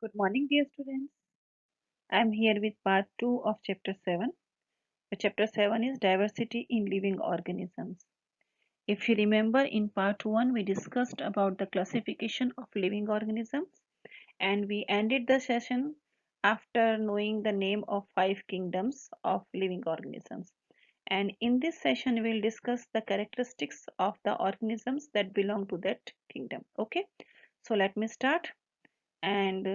Good morning, dear students. I am here with part 2 of chapter 7. Chapter 7 is diversity in living organisms. If you remember, in part 1 we discussed about the classification of living organisms and we ended the session after knowing the name of 5 kingdoms of living organisms. And in this session we will discuss the characteristics of the organisms that belong to that kingdom. Okay, so let me start and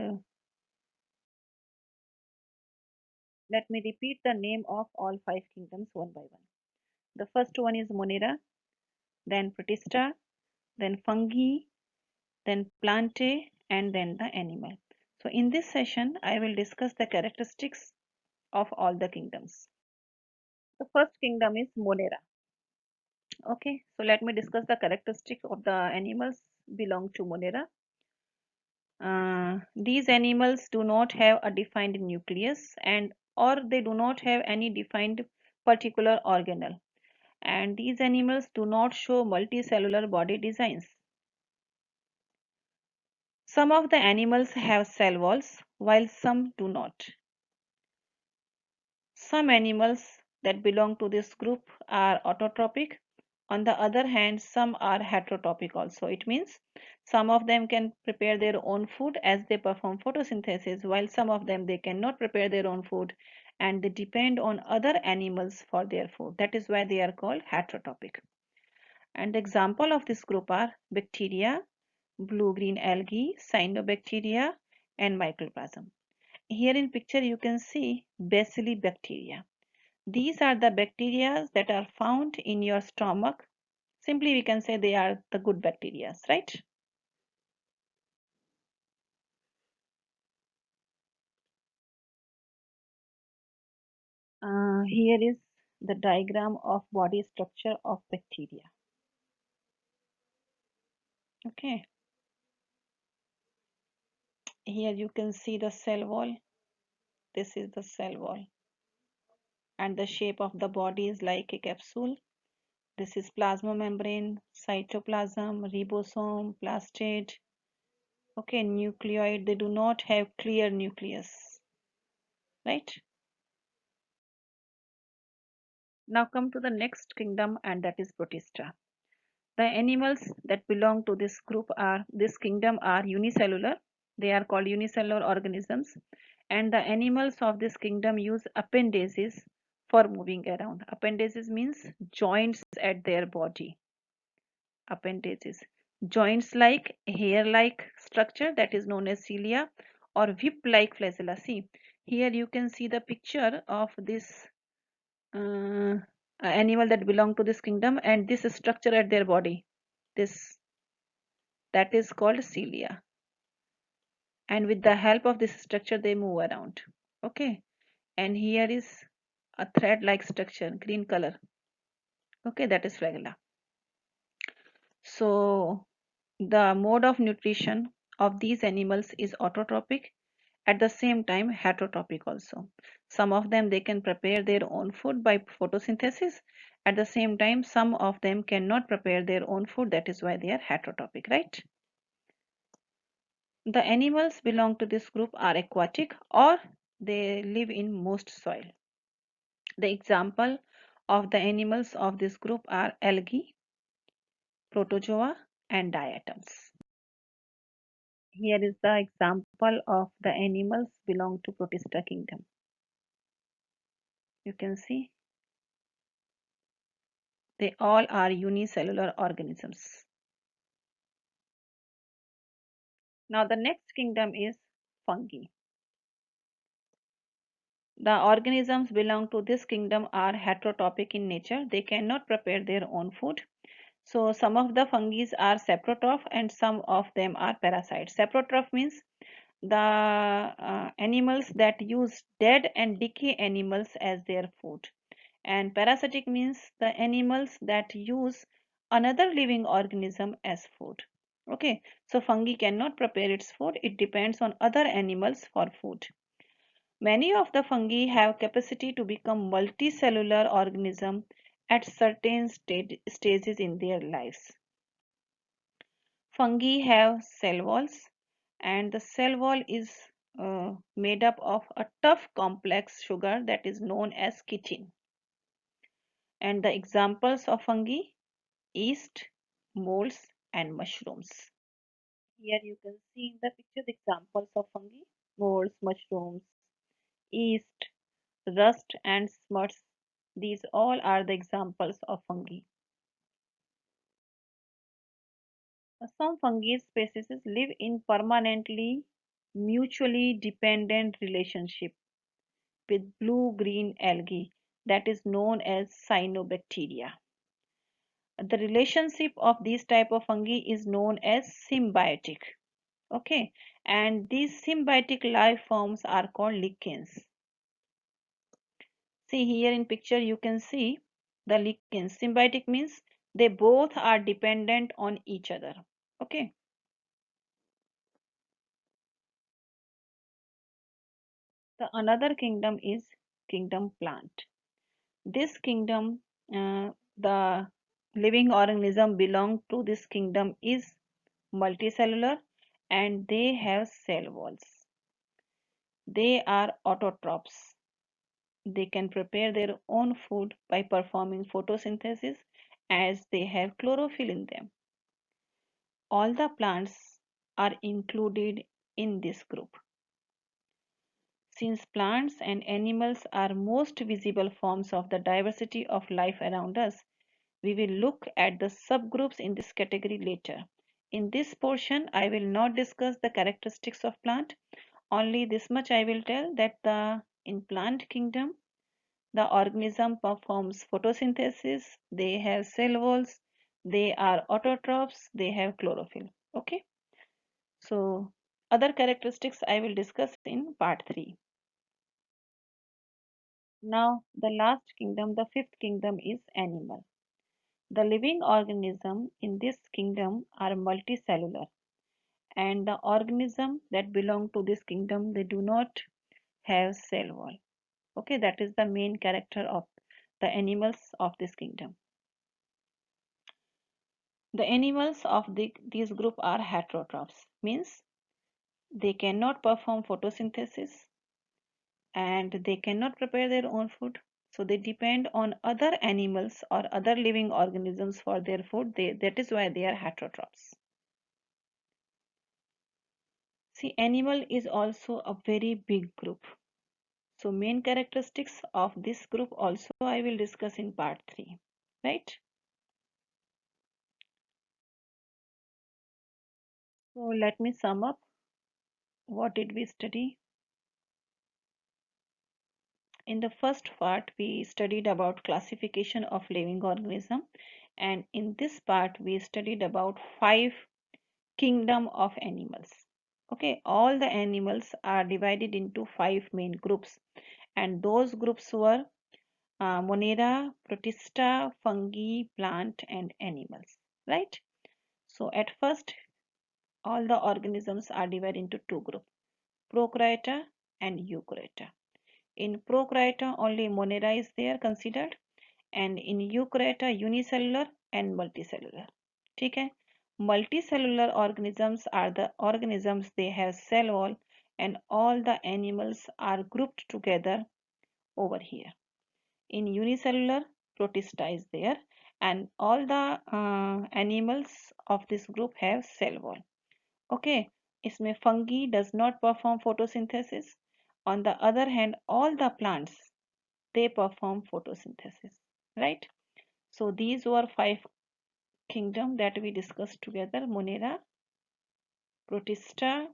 let me repeat the name of all 5 kingdoms one by one. The first one is Monera, then Protista, then Fungi, then Plantae, and then the animal. So in this session, I will discuss the characteristics of all the kingdoms. The first kingdom is Monera. Okay, so let me discuss the characteristics of the animals belong to Monera. These animals do not have a defined nucleus and or they do not have any defined particular organelle, and these animals do not show multicellular body designs. Some of the animals have cell walls while some do not. Some animals that belong to this group are autotrophic. On the other hand, some are heterotrophic also. It means some of them can prepare their own food as they perform photosynthesis, while some of them they cannot prepare their own food and they depend on other animals for their food. That is why they are called heterotrophic. And the example of this group are bacteria, blue-green algae, cyanobacteria, and mycoplasm. Here in picture you can see bacillibacteria. These are the bacteria that are found in your stomach. Simply we can say they are the good bacteria, right? Here is the diagram of body structure of bacteria. Okay, here you can see the cell wall. This is the cell wall, and the shape of the body is like a capsule. This is plasma membrane, cytoplasm, ribosome, plastid. Okay, nucleoid, they do not have clear nucleus, right? Now come to the next kingdom, and that is Protista. The animals that belong to this kingdom are unicellular. They are called unicellular organisms, and the animals of this kingdom use appendages for moving around. Appendages means joints at their body. Appendages, joints like hair-like structure that is known as cilia or whip-like flagella. See, here you can see the picture of this uh, animal that belong to this kingdom and this structure at their body. This that is called cilia, and with the help of this structure they move around. Okay, and here is a thread-like structure, green color. Okay, that is flagella. So the mode of nutrition of these animals is autotrophic, at the same time heterotrophic also. Some of them they can prepare their own food by photosynthesis. At the same time, some of them cannot prepare their own food. That is why they are heterotrophic, right? The animals belong to this group are aquatic or they live in most soil. The example of the animals of this group are algae, protozoa, and diatoms. Here is the example of the animals belong to Protista kingdom. You can see they all are unicellular organisms. Now the next kingdom is fungi. The organisms belong to this kingdom are heterotrophic in nature. They cannot prepare their own food. So some of the fungi are saprotroph and some of them are parasites. Saprotroph means the animals that use dead and decay animals as their food. And parasitic means the animals that use another living organism as food. Okay, so fungi cannot prepare its food, it depends on other animals for food. Many of the fungi have capacity to become multicellular organism at certain stages in their lives. Fungi have cell walls and the cell wall is made up of a tough complex sugar that is known as chitin. And the examples of fungi: yeast, molds, and mushrooms. Here you can see in the picture the examples of fungi: molds, mushrooms, yeast, rust, and smuts. These all are the examples of fungi. Some fungi species live in permanently mutually dependent relationship with blue-green algae that is known as cyanobacteria. The relationship of this type of fungi is known as symbiotic. Okay, and these symbiotic life forms are called lichens. See here in picture you can see the lichens. Symbiotic means they both are dependent on each other. Okay. The another kingdom is kingdom plant. This kingdom, the living organism belong to this kingdom is multicellular and they have cell walls. They are autotrophs. They can prepare their own food by performing photosynthesis as they have chlorophyll in them. All the plants are included in this group. Since plants and animals are most visible forms of the diversity of life around us, we will look at the subgroups in this category later. In this portion, I will not discuss the characteristics of plant. Only this much I will tell that in plant kingdom, the organism performs photosynthesis, they have cell walls, they are autotrophs, they have chlorophyll. Okay. So other characteristics I will discuss in part 3. Now the last kingdom, the fifth kingdom is animal. The living organism in this kingdom are multicellular and the organism that belong to this kingdom they do not have cell wall. Okay, that is the main character of the animals of this kingdom. The animals of this group are heterotrophs, means they cannot perform photosynthesis and they cannot prepare their own food. So they depend on other animals or other living organisms for their food. That is why they are heterotrophs. See, animal is also a very big group. So main characteristics of this group also I will discuss in part 3, right? So let me sum up. What did we study? In the first part, we studied about classification of living organism, and in this part, we studied about 5 kingdom of animals. Okay, all the animals are divided into 5 main groups, and those groups were Monera, Protista, fungi, plant, and animals. Right? So at first, all the organisms are divided into 2 groups: Prokaryote and Eukaryote. In Prokaryote, only Monera is there considered, and in Eukaryote, unicellular and multicellular. ठीक है? Multicellular organisms are the organisms they have cell wall, and all the animals are grouped together over here. In unicellular, Protista is there, and all the animals of this group have cell wall. Okay, इसमें fungi does not perform photosynthesis. On the other hand, all the plants they perform photosynthesis, right? So these were 5 kingdom that we discussed together: Monera, Protista,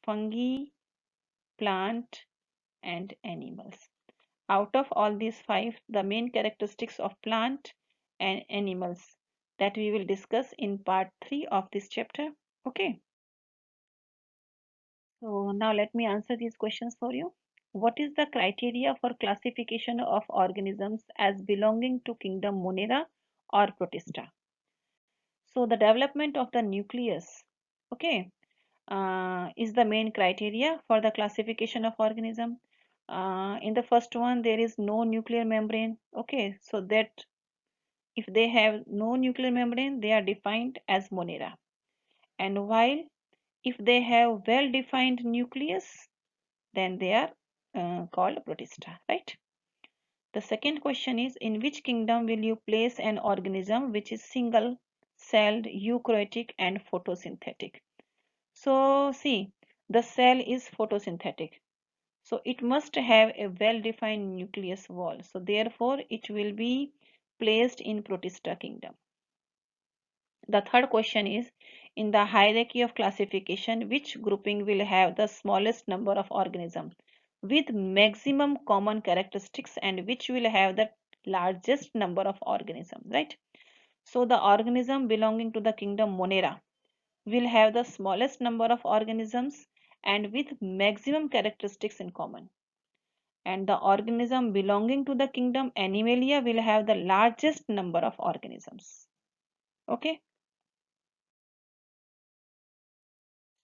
fungi, plant, and animals. Out of all these 5, the main characteristics of plant and animals that we will discuss in part 3 of this chapter. Okay. So now let me answer these questions for you. What is the criteria for classification of organisms as belonging to kingdom Monera or Protista? So the development of the nucleus, okay, is the main criteria for the classification of organism. In the first one, there is no nuclear membrane. Okay, so that if they have no nuclear membrane, they are defined as Monera. And while If they have well-defined nucleus, then they are called protista, right? The second question is, in which kingdom will you place an organism which is single-celled, eukaryotic, and photosynthetic? So see, the cell is photosynthetic. So it must have a well-defined nucleus wall. So therefore, it will be placed in protista kingdom. The third question is, in the hierarchy of classification, which grouping will have the smallest number of organisms with maximum common characteristics and which will have the largest number of organisms, right? So the organism belonging to the kingdom Monera will have the smallest number of organisms and with maximum characteristics in common. And the organism belonging to the kingdom Animalia will have the largest number of organisms. Okay.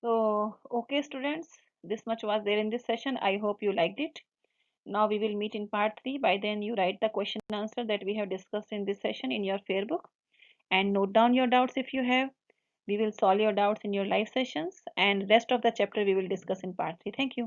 So, okay, students, this much was there in this session. I hope you liked it. Now we will meet in part 3. By then, you write the question and answer that we have discussed in this session in your fair book and note down your doubts if you have. We will solve your doubts in your live sessions and rest of the chapter we will discuss in part 3. Thank you.